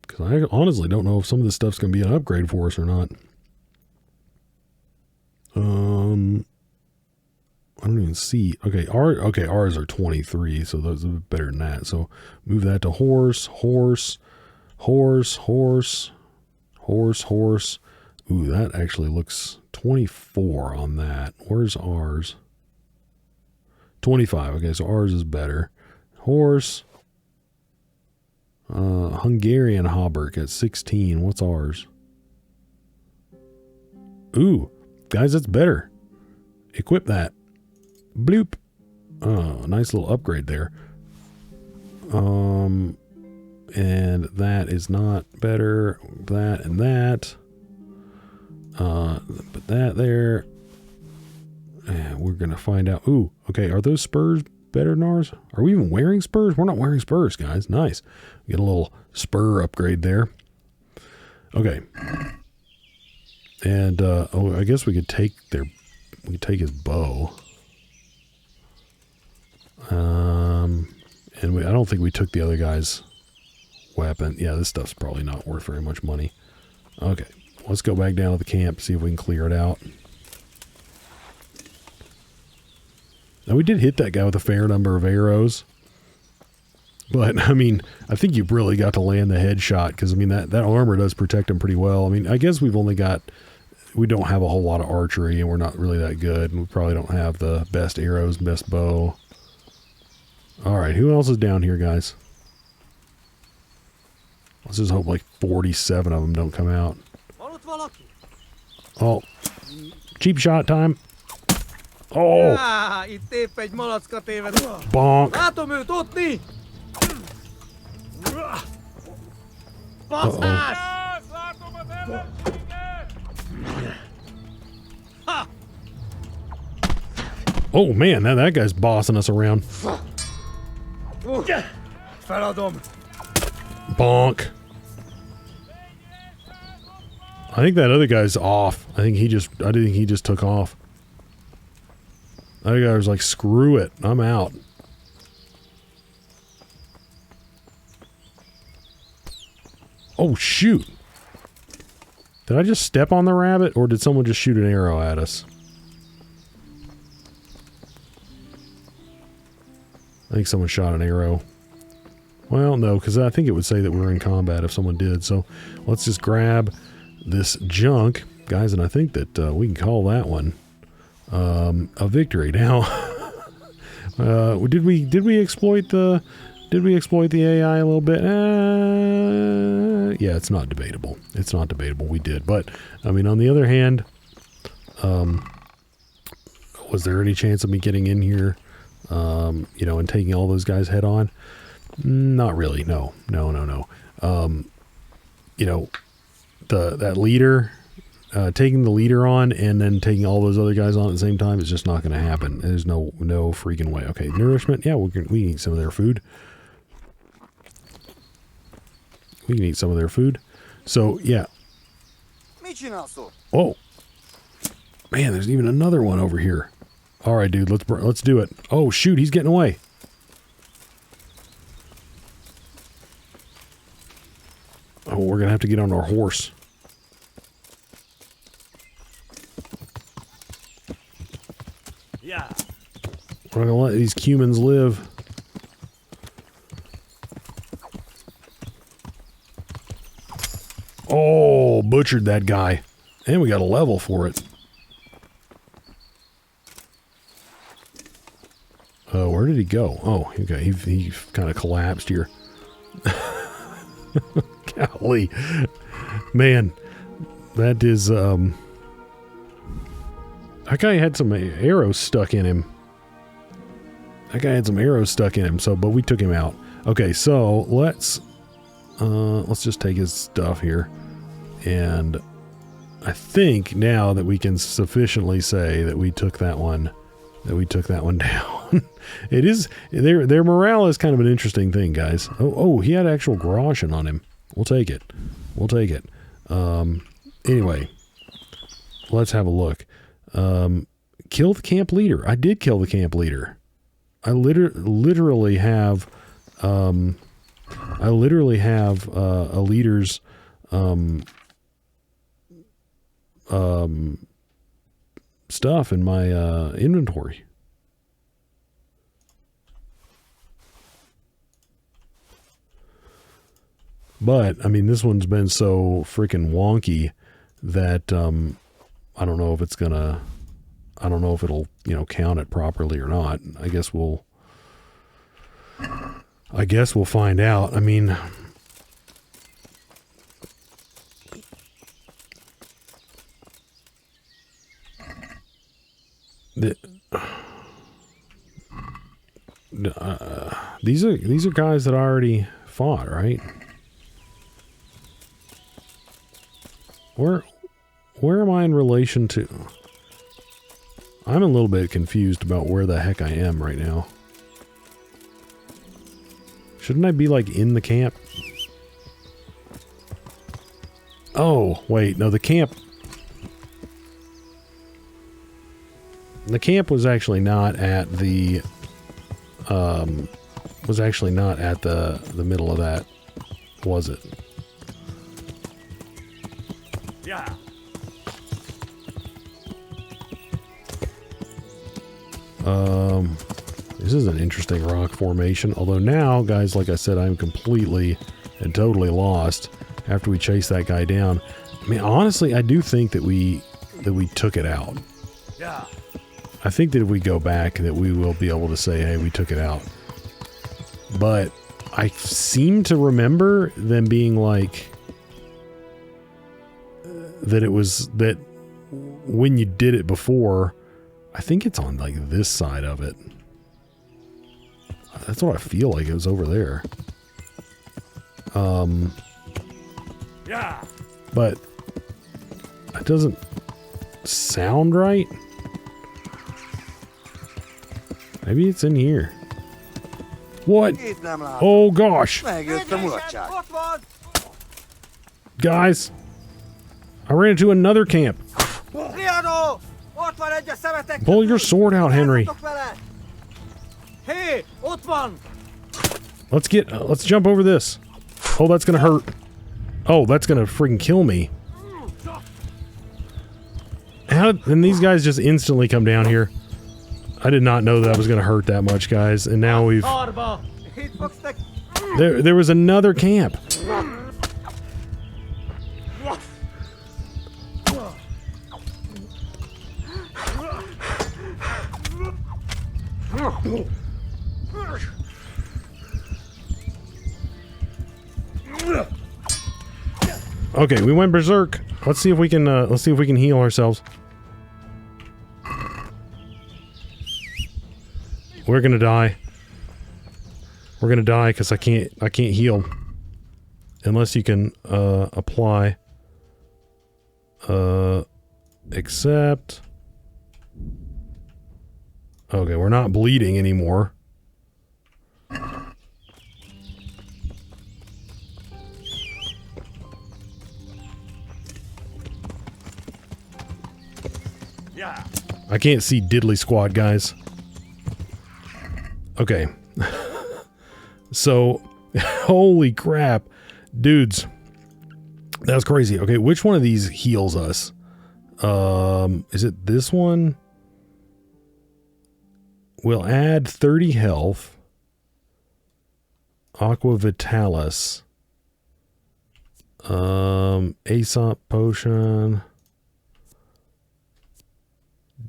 Because I honestly don't know if some of this stuff's going to be an upgrade for us or not. I don't even see. Okay, ours are 23, so those are better than that. So move that to horse. Ooh, that actually looks 24 on that. Where's ours? 25. Okay, so ours is better. Horse. Hungarian hauberk at 16. What's ours? Ooh, guys, that's better. Equip that. Bloop. Oh, nice little upgrade there. And that is not better. That and that. Put that there. And we're going to find out. Ooh, okay. Are those spurs better than ours? Are we even wearing spurs? We're not wearing spurs, guys. Nice. Get a little spur upgrade there. Okay. And, oh, I guess we could take his bow. And I don't think we took the other guy's weapon. Yeah, this stuff's probably not worth very much money. Okay. Let's go back down to the camp, see if we can clear it out. Now, we did hit that guy with a fair number of arrows. But, I mean, I think you've really got to land the headshot, because, I mean, that armor does protect him pretty well. I mean, I guess we don't have a whole lot of archery, and we're not really that good, and we probably don't have the best arrows, best bow. Alright, who else is down here, guys? Let's just hope like 47 of them don't come out. Oh, cheap shot time. Oh, bonk. Oh man, now that guy's bossing us around. Bonk. I think that other guy's off. I think he just took off. That guy was like, screw it, I'm out. Oh shoot. Did I just step on the rabbit, or did someone just shoot an arrow at us? I think someone shot an arrow. Well, no, because I think it would say that we're in combat if someone did. So let's just grab this junk, guys, and I think that we can call that one a victory. Now, did we exploit the AI a little bit? Yeah, it's not debatable. It's not debatable. We did, but I mean, on the other hand, was there any chance of me getting in here? You know, and taking all those guys head on? Not really. No. You know, that leader, taking the leader on and then taking all those other guys on at the same time is just not going to happen. There's no freaking way. Okay, nourishment. Yeah, we can eat some of their food. We can eat some of their food. So yeah. Oh, man, there's even another one over here. All right, dude, let's do it. Oh, shoot, he's getting away. Oh, we're going to have to get on our horse. Yeah. We're not going to let these Cumans live. Oh, butchered that guy. And we got a level for it. Where did he go? Oh, okay. He kind of collapsed here. Golly. Man, that is, that guy had some arrows stuck in him. So, but we took him out. Okay, so let's just take his stuff here. And I think now that we can sufficiently say that we took that one down. It is, their morale is kind of an interesting thing, guys. Oh, he had actual Groshen on him. We'll take it. Anyway, let's have a look. Kill the camp leader. I did kill the camp leader. I literally have a leader's stuff in my inventory. But I mean, this one's been so freaking wonky that I don't know if it'll, you know, count it properly or not. I guess we'll find out. I mean, these are guys that I already fought, right? Where am I in relation to? I'm a little bit confused about where the heck I am right now. Shouldn't I be like in the camp? Oh, wait, no, the camp was actually not at the middle of that, was it? Yeah. This is an interesting rock formation. Although now, guys, like I said, I'm completely and totally lost after we chase that guy down. I mean, honestly, I do think that we took it out. Yeah. I think that if we go back, that we will be able to say, hey, we took it out. But I seem to remember them being like that it was that when you did it before, I think it's on like this side of it. That's what I feel like it was over there. Yeah. But it doesn't sound right. Maybe it's in here. What? Oh gosh. Guys, I ran into another camp. Pull your sword out, Henry. Let's jump over this. Oh, that's gonna hurt. Oh, that's gonna freaking kill me. And these guys just instantly come down here. I did not know that was gonna hurt that much, guys. And now we've... There was another camp. Okay, we went berserk. Let's see if we can heal ourselves. We're gonna die. We're gonna die because I can't heal unless you can apply. Accept. Okay, we're not bleeding anymore. Yeah. I can't see diddly squad, guys. Okay. So, holy crap. Dudes. That was crazy. Okay, which one of these heals us? Is it this one? We'll add 30 health. Aqua Vitalis. Aesop Potion.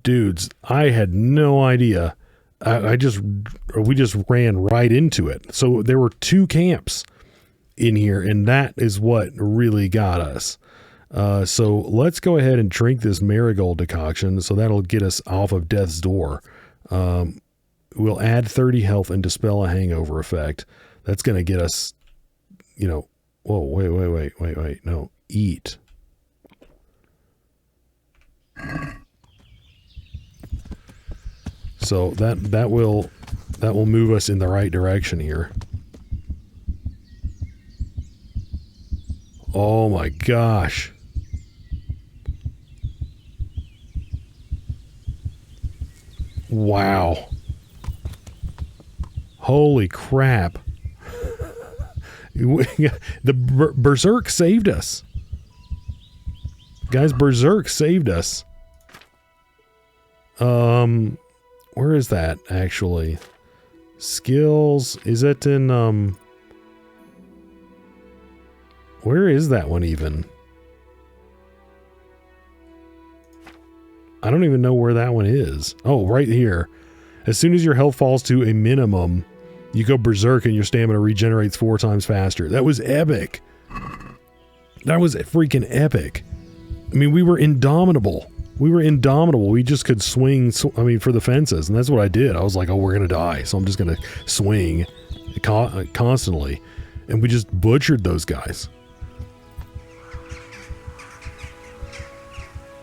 Dudes, I had no idea. We just ran right into it. So there were 2 camps in here, and that is what really got us. So let's go ahead and drink this Marigold Decoction, so that'll get us off of death's door. We'll add 30 health and dispel a hangover effect. That's going to get us, you know, whoa, wait, no, eat. So that will move us in the right direction here. Oh my gosh. Wow. Holy crap. The Berserk saved us. Guys, Berserk saved us. Where is that actually? Skills, is it in where is that one even? I don't even know where that one is. Oh, right here. As soon as your health falls to a minimum, you go berserk and your stamina regenerates 4 times faster. That was epic. That was freaking epic. I mean, we were indomitable. We just could swing, for the fences, and that's what I did. I was like, oh, we're going to die, so I'm just going to swing constantly. And we just butchered those guys.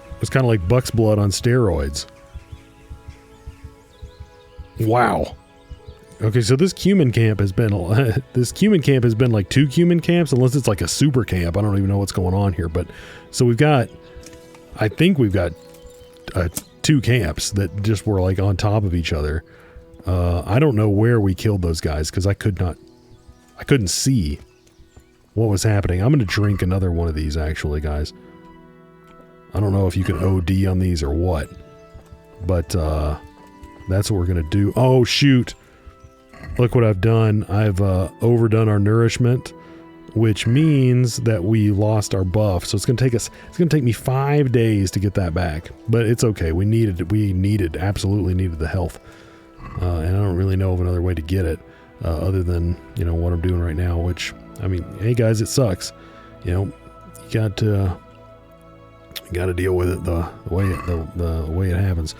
It was kind of like Buck's Blood on steroids. Wow. Okay, so this Cuman camp has been like 2 Cuman camps, unless it's like a super camp. I don't even know what's going on here, but so I think we've got 2 camps that just were like on top of each other. I don't know where we killed those guys because I couldn't see what was happening. I'm going to drink another one of these actually, guys. I don't know if you can OD on these or what, but that's what we're going to do. Oh, shoot. Look what I've done. I've overdone our nourishment, which means that we lost our buff. So it's going to take me 5 days to get that back, but it's okay. We absolutely needed the health. And I don't really know of another way to get it. other than, you know, what I'm doing right now, which, I mean, hey guys, it sucks. You know, you got to deal with it the way it happens.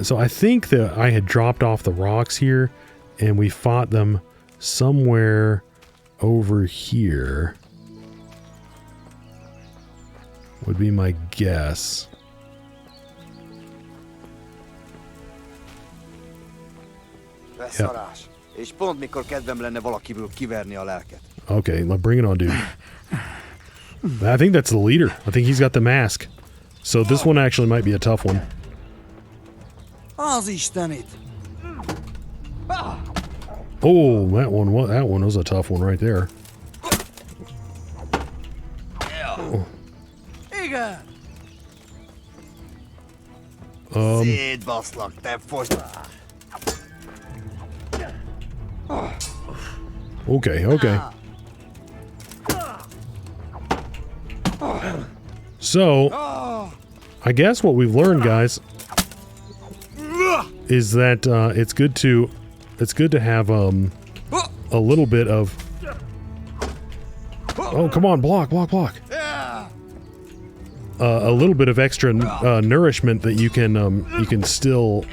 So I think that I had dropped off the rocks here, and we fought them somewhere over here. Would be my guess. Beszarás. És pont mikor kedvem lenne valakiből kiverni a lelket. Okay, bring it on, dude. I think that's the leader. I think he's got the mask. So this one actually might be a tough one. Az Istenit! Oh, that one was a tough one right there. Igen! Szétbaszlak, te fogy! Okay, okay. So, I guess what we've learned, guys, is that it's good to have a little bit of. Oh, come on, block. A little bit of extra nourishment that you can still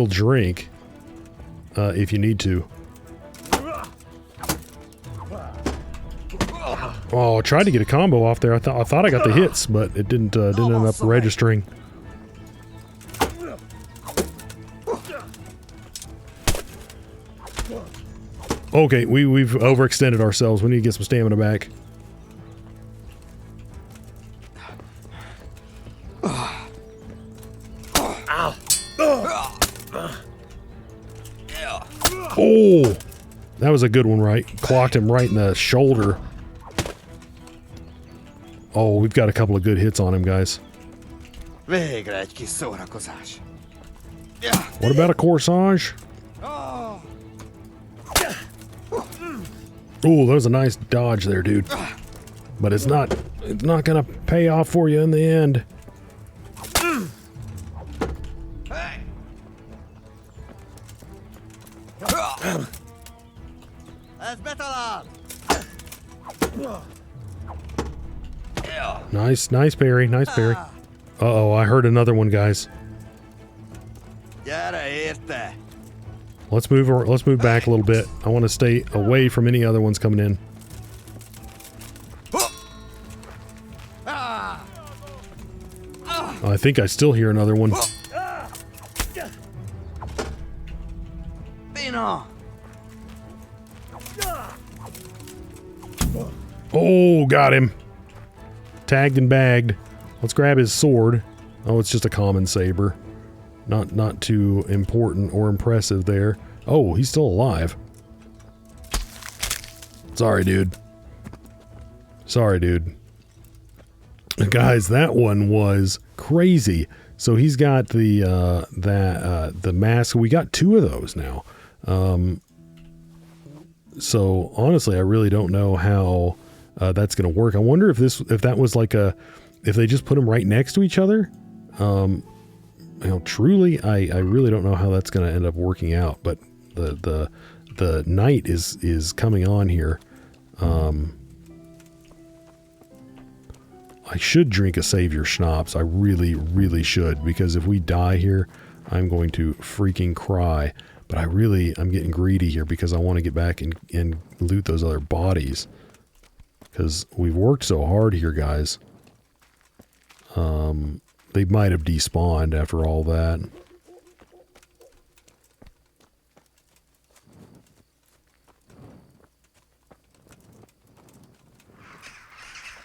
drink if you need to. Oh, I tried to get a combo off there. I thought I got the hits, but it didn't end up registering. Okay, we've overextended ourselves. We need to get some stamina back. Oh, that was a good one, right? Clocked him right in the shoulder. Oh, we've got a couple of good hits on him, guys. Végre egy kis szórakozás. What about a corsage? Oh, that was a nice dodge there, dude. But it's not gonna pay off for you in the end. Ez betalált! Nice parry, nice parry. Uh-oh, I heard another one, guys. Gyere érte! Let's move back a little bit. I want to stay away from any other ones coming in. I think I still hear another one. Pino! Oh, got him. Tagged and bagged. Let's grab his sword. Oh, it's just a common saber. Not too important or impressive there. Oh, he's still alive. Sorry, dude. Guys, that one was crazy. So he's got the mask. We got two of those now. So honestly, I really don't know how that's going to work. I wonder if that was like if they just put them right next to each other. You know, truly, I really don't know how that's going to end up working out. But the night is coming on here. I should drink a savior schnapps. I really should, because if we die here, I'm going to freaking cry. But I'm getting greedy here because I want to get back and loot those other bodies. Because we've worked so hard here, guys. They might have despawned after all that.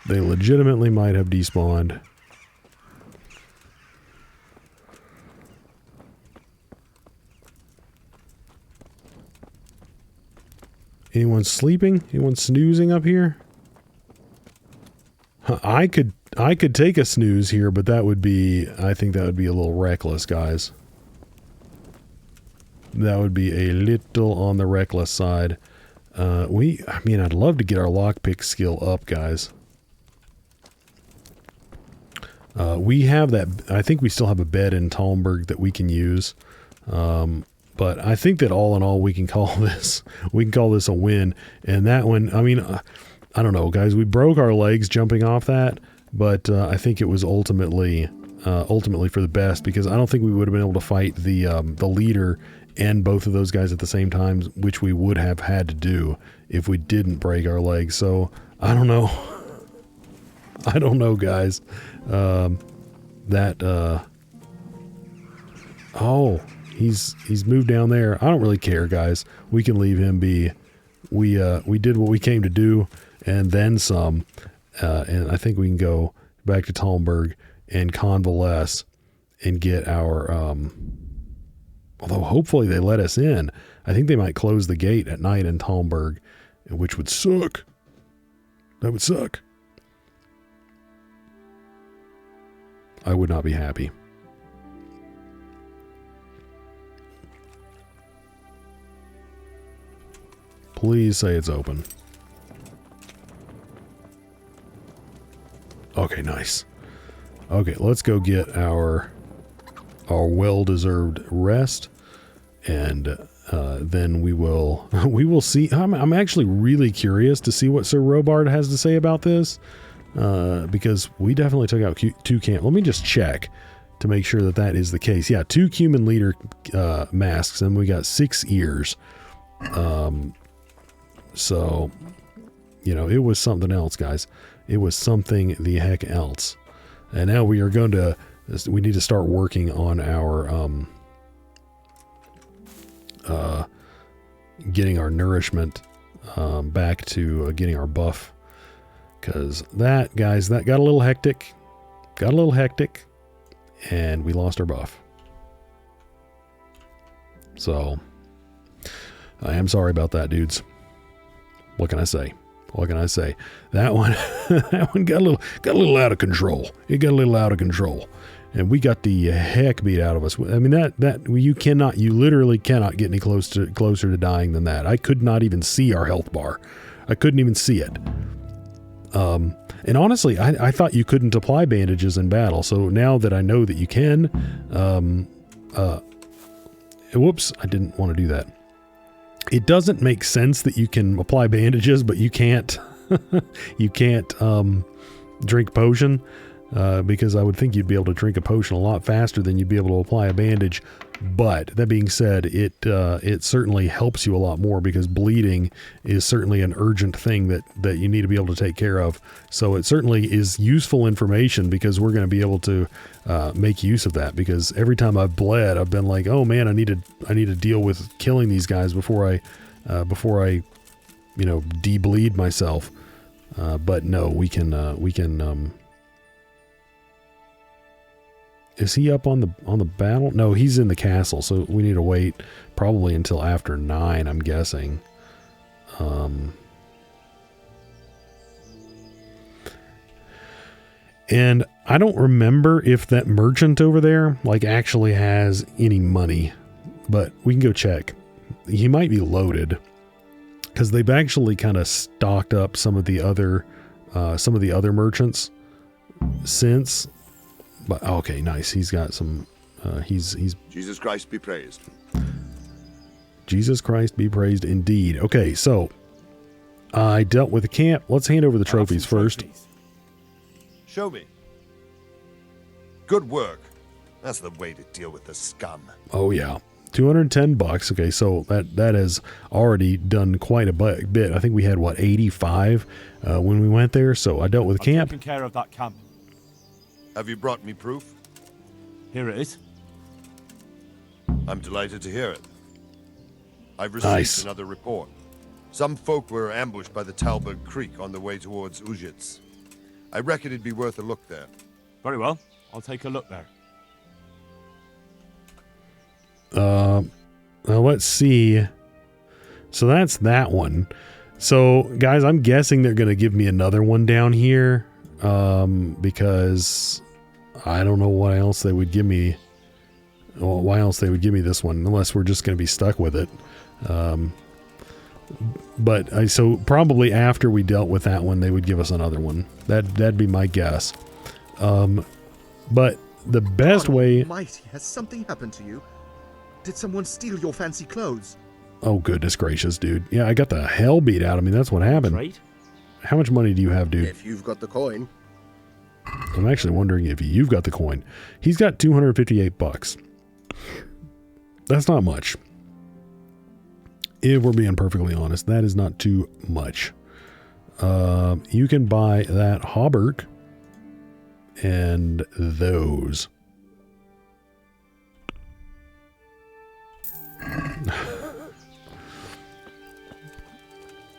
They legitimately might have despawned. Anyone sleeping? Anyone snoozing up here? I could take a snooze here, but I think that would be a little reckless, guys. That would be a little on the reckless side. I mean, I'd love to get our lockpick skill up, guys. We have that. I think we still have a bed in Talmberg that we can use. But But I think that all in all, we can call this a win. And that one, I mean, I don't know, guys. We broke our legs jumping off that, but I think it was ultimately for the best, because I don't think we would have been able to fight the leader and both of those guys at the same time, which we would have had to do if we didn't break our legs. So I don't know. I don't know, guys. Oh, he's moved down there. I don't really care, guys. We can leave him be. We did what we came to do, and then some. And I think we can go back to Talmberg and convalesce and get our. Although hopefully they let us in. I think they might close the gate at night in Talmberg, which would suck. That would suck. I would not be happy. Please say it's open. Okay, nice. Okay, let's go get our well-deserved rest, and then we will see. I'm actually really curious to see what Sir Robard has to say about this, because we definitely took out 2 camp. Let me just check to make sure that is the case. Yeah, 2 Cuman leader masks, and we got 6 ears. So, you know, it was something else, guys. It was something the heck else. And now we need to start working on our, getting our nourishment, back to getting our buff. Because that, guys, that got a little hectic. And we lost our buff. So, I am sorry about that, dudes. What can I say? That one, got a little out of control. It got a little out of control, and we got the heck beat out of us. I mean, you literally cannot get any closer to dying than that. I could not even see our health bar. I couldn't even see it. And honestly, I thought you couldn't apply bandages in battle. So now that I know that you can, whoops, I didn't want to do that. It doesn't make sense that you can apply bandages, but you can't, drink potion, because I would think you'd be able to drink a potion a lot faster than you'd be able to apply a bandage. But that being said, it certainly helps you a lot more, because bleeding is certainly an urgent thing that you need to be able to take care of. So it certainly is useful information, because we're going to be able to make use of that. Because every time I've bled, I've been like, oh man, I need to deal with killing these guys before I de-bleed myself. But no, we can. Is he up on the battle? No, he's in the castle, so we need to wait probably until after 9, I'm guessing. And I don't remember if that merchant over there actually has any money, but we can go check. He might be loaded, because they've actually kind of stocked up some of the other merchants since. But okay, nice. He's got some. He's. Jesus Christ be praised. Jesus Christ be praised indeed. Okay, so I dealt with the camp. Let's hand over the trophies first. Show me. Good work. That's the way to deal with the scum. Oh yeah, $210. Okay, so that has already done quite a bit. I think we had 85 when we went there. So I dealt with the camp. Taking care of that camp. Have you brought me proof? Here it is. I'm delighted to hear it. I've received another report. Some folk were ambushed by the Talbot Creek on the way towards Ujits. I reckon it'd be worth a look there. Very well. I'll take a look there. Now let's see. So that's that one. So guys, I'm guessing they're going to give me another one down here. Because I don't know what else they would give me. Well, why else they would give me this one, unless we're just going to be stuck with it. So probably after we dealt with that one, they would give us another one. That'd be my guess. But the best way. Mighty, has something happened to you? Did someone steal your fancy clothes? Oh, goodness gracious, dude. Yeah, I got the hell beat out of me. That's what happened. Trade? How much money do you have, dude? If you've got the coin. I'm actually wondering if you've got the coin. He's got 258 bucks. That's not much. If we're being perfectly honest, that is not too much. You can buy that hauberk and those.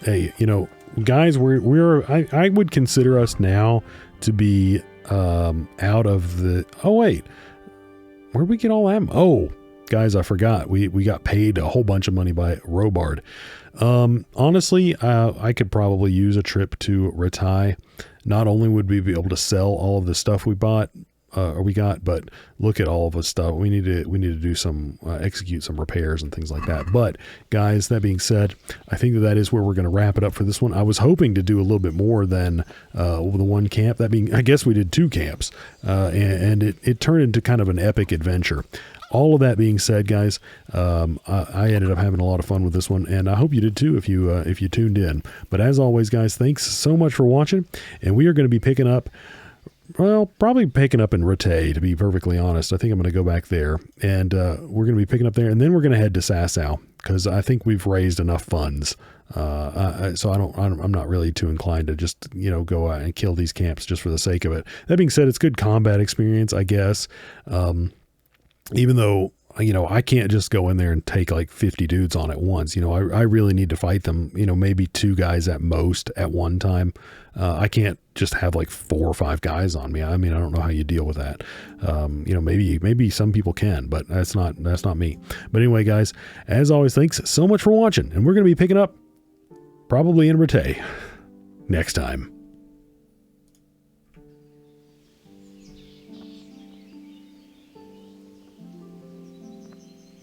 Hey, you know, guys, I would consider us now to be out of the. Oh wait, where'd we get all that? Oh, guys, I forgot. We got paid a whole bunch of money by Robard. Honestly, I could probably use a trip to Ratai. Not only would we be able to sell all of the stuff we bought, or we got, but look at all of the stuff. We need to do some, execute some repairs and things like that. But guys, that being said, I think that is where we're going to wrap it up for this one. I was hoping to do a little bit more than, the one camp. That being, I guess we did 2 camps, and it turned into kind of an epic adventure. All of that being said, guys, I ended up having a lot of fun with this one, and I hope you did too if you tuned in. But as always, guys, thanks so much for watching, and we are going to be picking up, well, probably picking up in Rattay, to be perfectly honest. I think I'm going to go back there, and we're going to be picking up there, and then we're going to head to Sasau, because I think we've raised enough funds. So I'm not really too inclined to just, go out and kill these camps just for the sake of it. That being said, it's good combat experience, I guess. Even though, I can't just go in there and take like 50 dudes on at once. I really need to fight them, maybe 2 guys at most at one time. I can't just have like 4 or 5 guys on me. I mean, I don't know how you deal with that. Maybe some people can, but that's not me. But anyway, guys, as always, thanks so much for watching, and we're going to be picking up probably in Rattay next time.